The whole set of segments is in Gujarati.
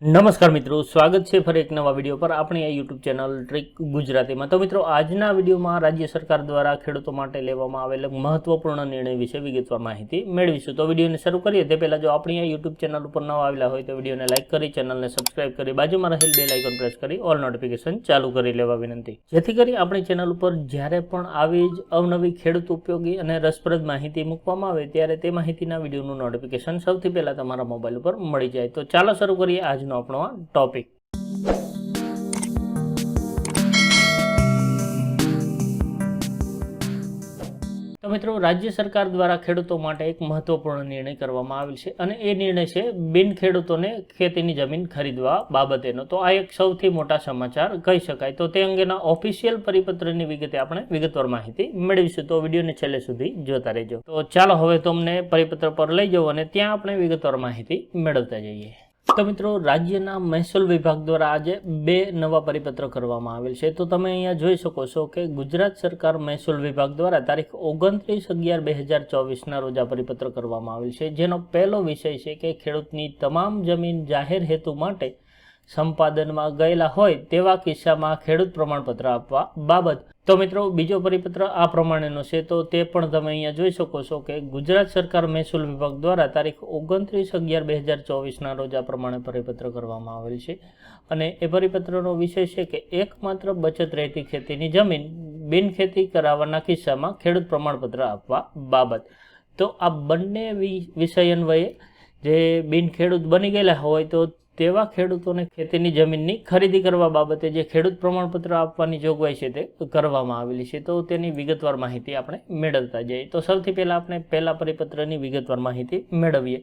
નમસ્કાર મિત્રો, સ્વાગત છે ફરી એક નવા વિડીયો પર આપણી આ યુટ્યુબ ચેનલ ટ્રીક ગુજરાતીમાં। તો મિત્રો, આજના વિડીયોમાં રાજ્ય સરકાર દ્વારા ખેડૂતો માટે લેવામાં આવેલ મહત્વપૂર્ણ નિર્ણય વિશે વિગતવાર માહિતી મેળવીશું। તો વિડીયોને શરૂ કરીએ તે પહેલાં જો આપણી આ યુટ્યુબ ચેનલ ઉપર નવા આવેલા હોય તો વિડીયોને લાઇક કરી, ચેનલને સબસ્ક્રાઇબ કરી, બાજુમાં રહેલ બેલ આઇકોન પ્રેસ કરી ઓલ નોટિફિકેશન ચાલુ કરી લેવા વિનંતી, જેથી કરી આપણી ચેનલ ઉપર જ્યારે પણ આવી જ અવનવી ખેડૂત ઉપયોગી અને રસપ્રદ માહિતી મૂકવામાં આવે ત્યારે તે માહિતીના વિડીયોનું નોટિફિકેશન સૌથી પહેલાં તમારા મોબાઈલ ઉપર મળી જાય। તો ચાલો શરૂ કરીએ આજનો આપણો ટોપિક। તો મિત્રો, રાજ્ય સરકાર દ્વારા ખેડૂતો માટે એક મહત્વપૂર્ણ નિર્ણય કરવામાં આવેલ છે અને એ નિર્ણય છે બિન ખેડૂતોને ખેતીની જમીન ખરીદવા બાબતેનો। તો આ એક સૌથી મોટા સમાચાર કહી શકાય। તો તે અંગેના ઓફિશિયલ પરિપત્રની વિગતે આપણે વિગતવાર માહિતી મેળવીશું, તો વિડીયોને છેલ્લે સુધી જોતા રહેજો। તો ચાલો હવે તમને પરિપત્ર પર લઈ જાઓ અને ત્યાં આપણે વિગતવાર માહિતી મેળવતા જઈએ। તો મિત્રો, રાજ્યના મહેસૂલ વિભાગ દ્વારા આજે બે નવા પરિપત્ર કરવામાં આવેલ છે। તો તમે અહીંયા જોઈ શકો છો કે ગુજરાત સરકાર મહેસૂલ વિભાગ દ્વારા તારીખ 29/11/2024ના રોજ આ પરિપત્ર કરવામાં આવેલ છે, જેનો પહેલો વિષય છે કે ખેડૂતની તમામ જમીન જાહેર હેતુ માટે સંપાદનમાં ગયેલા હોય તેવા કિસ્સામાં ખેડૂત પ્રમાણપત્ર આપવા બાબત। તો મિત્રો, બીજો પરિપત્ર આ પ્રમાણેનો છે, તો તે પણ તમે અહીંયા જોઈ શકો છો કે ગુજરાત સરકાર મહેસૂલ વિભાગ દ્વારા તારીખ 29/11/2024ના રોજ આ પ્રમાણે પરિપત્ર કરવામાં આવેલ છે અને એ પરિપત્રનો વિષય છે કે એકમાત્ર બચત રહેતી ખેતીની જમીન બિનખેતી કરાવવાના કિસ્સામાં ખેડૂત પ્રમાણપત્ર આપવા બાબત। તો આ બંને વિષય અન્વયે જે બિનખેડૂત બની ગયેલા હોય તો તેવા ખેડૂતોને ખેતીની જમીનની ખરીદી કરવા બાબતે જે ખેડૂત પ્રમાણપત્ર આપવાની જોગવાઈ છે તે કરવામાં આવેલી છે। તો તેની વિગતવાર માહિતી આપણે મેળવતા જઈએ। તો સૌથી પહેલાં આપણે પહેલા પરિપત્રની વિગતવાર માહિતી મેળવીએ।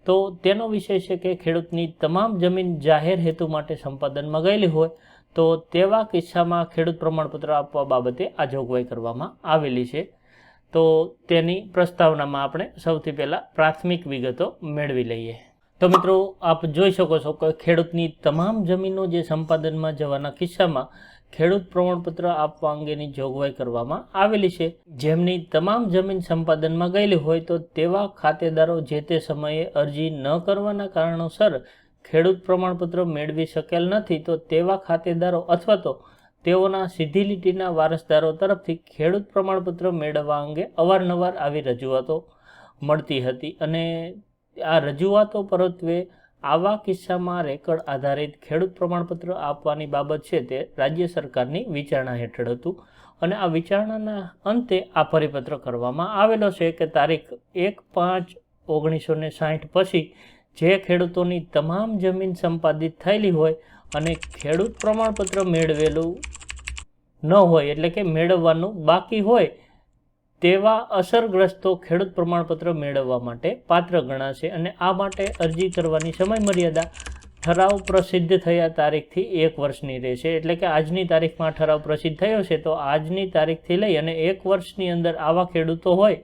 તો તેનો વિષય છે કે ખેડૂતની તમામ જમીન જાહેર હેતુ માટે સંપાદનમાં ગયેલી હોય તો તેવા કિસ્સામાં ખેડૂત પ્રમાણપત્ર આપવા બાબતે આ જોગવાઈ કરવામાં આવેલી છે। તો તેની પ્રસ્તાવનામાં આપણે સૌથી પહેલાં પ્રાથમિક વિગતો મેળવી લઈએ। તો મિત્રો, આપ જોઈ શકો છો કે ખેડૂતની તમામ જમીનો જે સંપાદનમાં જવાના કિસ્સામાં ખેડૂત પ્રમાણપત્ર આપવા અંગેની જોગવાઈ કરવામાં આવેલી છે। જેમની તમામ જમીન સંપાદનમાં ગયેલી હોય તો તેવા ખાતેદારો જે તે સમયે અરજી ન કરવાના કારણોસર ખેડૂત પ્રમાણપત્ર મેળવી શકેલ નથી તો તેવા ખાતેદારો અથવા તો તેઓના સીધી લીટીના વારસદારો તરફથી ખેડૂત પ્રમાણપત્ર મેળવવા અંગે અવારનવાર આવી રજૂઆતો મળતી હતી અને આ રજૂઆતો પરત્વે આવા કિસ્સામાં રેકર્ડ આધારિત ખેડૂત પ્રમાણપત્ર આપવાની બાબત છે તે રાજ્ય સરકારની વિચારણા હેઠળ હતું અને આ વિચારણાના અંતે આ પરિપત્ર કરવામાં આવેલો છે કે તારીખ 1/5/1960 પછી જે ખેડૂતોની તમામ જમીન સંપાદિત થયેલી હોય અને ખેડૂત પ્રમાણપત્ર મેળવેલું ન હોય એટલે કે મેળવવાનું બાકી હોય તેવા અસરગ્રસ્તો ખેડૂત પ્રમાણપત્ર મેળવવા માટે પાત્ર ગણાશે અને આ માટે અરજી કરવાની સમયમર્યાદા ઠરાવ પ્રસિદ્ધ થયા તારીખથી 1 વર્ષની રહેશે। એટલે કે આજની તારીખમાં ઠરાવ પ્રસિદ્ધ થયો છે તો આજની તારીખથી લઈ અને 1 વર્ષની અંદર આવા ખેડૂતો હોય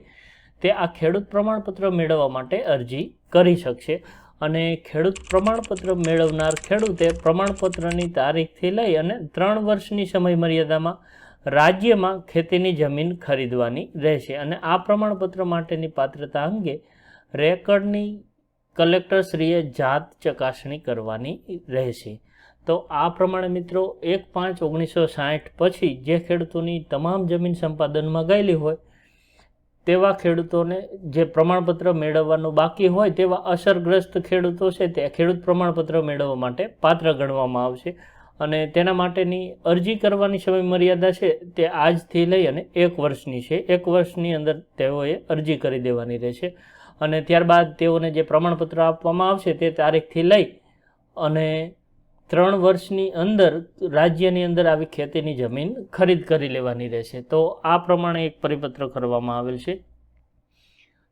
તે આ ખેડૂત પ્રમાણપત્ર મેળવવા માટે અરજી કરી શકશે અને ખેડૂત પ્રમાણપત્ર મેળવનાર ખેડૂતે પ્રમાણપત્રની તારીખથી લઈ અને 3 વર્ષની સમયમર્યાદામાં રાજ્યમાં ખેતીની જમીન ખરીદવાની રહેશે અને આ પ્રમાણપત્ર માટેની પાત્રતા અંગે રેકર્ડની કલેક્ટરશ્રીએ જાત ચકાસણી કરવાની રહેશે। તો આ પ્રમાણે મિત્રો 1/5/1960 પછી જે ખેડૂતોની તમામ જમીન સંપાદનમાં ગયેલી હોય તેવા ખેડૂતોને જે પ્રમાણપત્ર મેળવવાનું બાકી હોય તેવા અસરગ્રસ્ત ખેડૂતો છે તે ખેડૂત પ્રમાણપત્ર મેળવવા માટે પાત્ર ગણવામાં આવશે અને તેના માટેની અરજી કરવાની સમયમર્યાદા છે તે આજથી લઈ અને 1 વર્ષની છે। 1 વર્ષની અંદર તેઓએ અરજી કરી દેવાની રહેશે અને ત્યારબાદ તેઓને જે પ્રમાણપત્ર આપવામાં આવશે તે તારીખથી લઈ અને 3 વર્ષની અંદર રાજ્યની અંદર આવી ખેતીની જમીન ખરીદ કરી લેવાની રહેશે। તો આ પ્રમાણે એક પરિપત્ર કરવામાં આવેલ છે।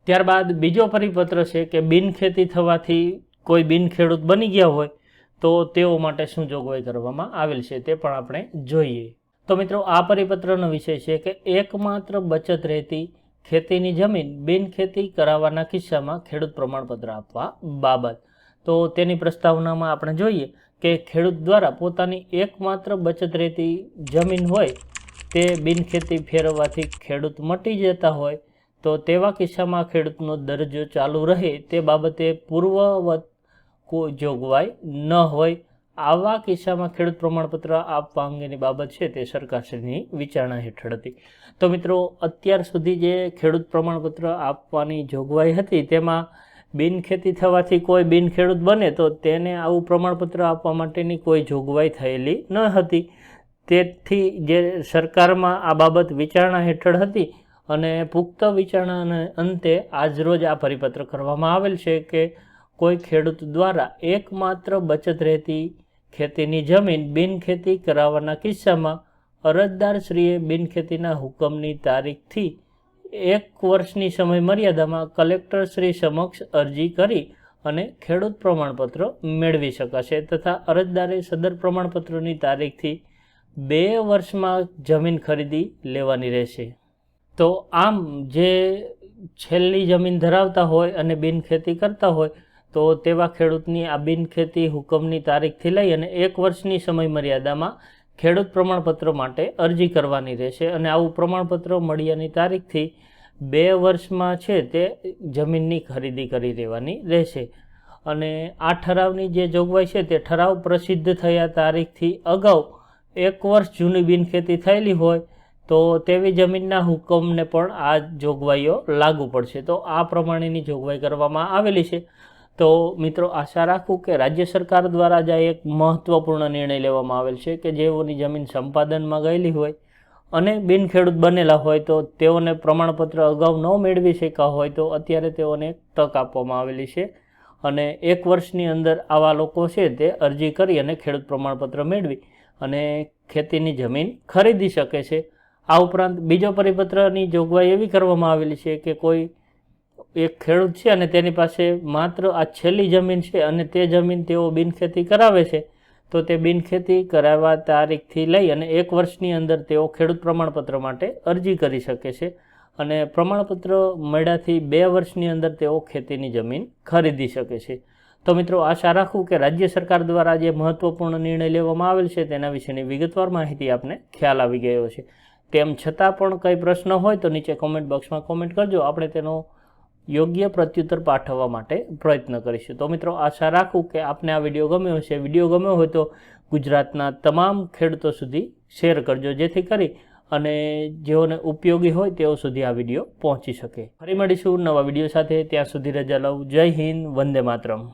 ત્યારબાદ બીજો પરિપત્ર છે કે બિનખેતી થવાથી કોઈ બિનખેડૂત બની ગયા હોય તો તેઓ માટે શું જોગવાઈ કરવામાં આવેલ છે તે પણ આપણે જોઈએ। તો મિત્રો, આ પરિપત્રનો વિષય છે કે એકમાત્ર બચત રહેતી ખેતીની જમીન બિનખેતી કરાવવાના કિસ્સામાં ખેડૂત પ્રમાણપત્ર આપવા બાબત। તો તેની પ્રસ્તાવનામાં આપણે જોઈએ કે ખેડૂત દ્વારા પોતાની એકમાત્ર બચત રહેતી જમીન હોય તે બિનખેતી ફેરવવાથી ખેડૂત મટી જતા હોય તો તેવા કિસ્સામાં ખેડૂતનો દરજ્જો ચાલુ રહે તે બાબતે પૂર્વવત કોઈ જોગવાઈ ન હોય. આવા કિસ્સામાં ખેડૂત પ્રમાણપત્ર આપવા અંગેની બાબત છે તે સરકારશ્રીની વિચારણા હેઠળ હતી. તો મિત્રો, અત્યાર સુધી જે ખેડૂત પ્રમાણપત્ર આપવાની જોગવાઈ હતી તેમાં બિનખેતી થવાથી કોઈ બિનખેડૂત બને તો તેને આવું પ્રમાણપત્ર આપવા માટેની કોઈ જોગવાઈ થયેલી ન હતી. તેથી જે સરકારમાં આ બાબત વિચારણા હેઠળ હતી અને પુખ્ત વિચારણાના અંતે આજરોજ આ પરિપત્ર કરવામાં આવેલ છે કે કોઈ ખેડૂત દ્વારા એકમાત્ર બચત રહેતી ખેતીની જમીન બિનખેતી કરાવવાના કિસ્સામાં અરજદારશ્રીએ બિનખેતીના હુકમની તારીખથી 1 વર્ષની સમય મર્યાદામાં કલેક્ટરશ્રી સમક્ષ અરજી કરી અને ખેડૂત પ્રમાણપત્ર મેળવી શકાશે તથા અરજદારે સદર પ્રમાણપત્રની તારીખથી 2 વર્ષમાં જમીન ખરીદી લેવાની રહેશે. તો આમ જે છેલ્લી જમીન ધરાવતા હોય અને બિનખેતી કરતા હોય તો તેવા ખેડૂતની આ બિનખેતી હુકમની તારીખથી લઈ અને 1 વર્ષની સમય મર્યાદામાં ખેડૂત પ્રમાણપત્ર માટે અરજી કરવાની રહેશે અને આવું પ્રમાણપત્ર મળ્યાની તારીખથી 2 વર્ષમાં છે તે જમીનની ખરીદી કરી લેવાની રહેશે. અને આ ઠરાવની જે જોગવાઈ છે તે ઠરાવ પ્રસિદ્ધ થયા તારીખથી અગાઉ 1 વર્ષ જૂની બિનખેતી થયેલી હોય તો તેવી જમીનના હુકમને પણ આ જોગવાઈઓ લાગુ પડશે. તો આ પ્રમાણેની જોગવાઈ કરવામાં આવેલી છે. તો મિત્રો, આશા રાખું કે રાજ્ય સરકાર દ્વારા જ એક મહત્ત્વપૂર્ણ નિર્ણય લેવામાં આવેલ છે કે જેઓની જમીન સંપાદનમાં ગયેલી હોય અને બિનખેડૂત બનેલા હોય તો તેઓને પ્રમાણપત્ર અગાઉ ન મેળવી શક્યા હોય તો અત્યારે તેઓને તક આપવામાં આવેલી છે અને 1 વર્ષની અંદર આવા લોકો છે તે અરજી કરી અને ખેડૂત પ્રમાણપત્ર મેળવી અને ખેતીની જમીન ખરીદી શકે છે. આ ઉપરાંત બીજો પરિપત્રની જોગવાઈ એવી કરવામાં આવેલી છે કે કોઈ એક ખેડૂત છે અને તેની પાસે માત્ર આ છેલ્લી જમીન છે અને તે જમીન તેઓ બિનખેતી કરાવે છે તો તે બિનખેતી કરાવવા તારીખથી લઈ અને 1 વર્ષની અંદર તેઓ ખેડૂત પ્રમાણપત્ર માટે અરજી કરી શકે છે અને પ્રમાણપત્ર મળ્યાથી 2 વર્ષની અંદર તેઓ ખેતીની જમીન ખરીદી શકે છે. તો મિત્રો, આશા રાખું કે રાજ્ય સરકાર દ્વારા જે મહત્ત્વપૂર્ણ નિર્ણય લેવામાં આવેલ છે તેના વિશેની વિગતવાર માહિતી આપને ખ્યાલ આવી ગયો છે. તેમ છતાં પણ કંઈ પ્રશ્ન હોય તો નીચે કોમેન્ટ બોક્સમાં કોમેન્ટ કરજો. આપણે તેનો યોગ્ય પ્રત્યુત્તર પાઠવવા માટે પ્રયત્ન કરીશું. તો મિત્રો, આશા રાખું કે આપને આ વિડીયો ગમ્યો હશે. વિડીયો ગમ્યો હોય તો ગુજરાતના તમામ ખેડૂતો સુધી શેર કરજો જેથી કરી અને જેઓને ઉપયોગી હોય તેઓ સુધી આ વિડીયો પહોંચી શકે. ફરી મળીશું નવા વિડીયો સાથે. ત્યાં સુધી રજા લઉં. જય હિન્દ, વંદે માતરમ.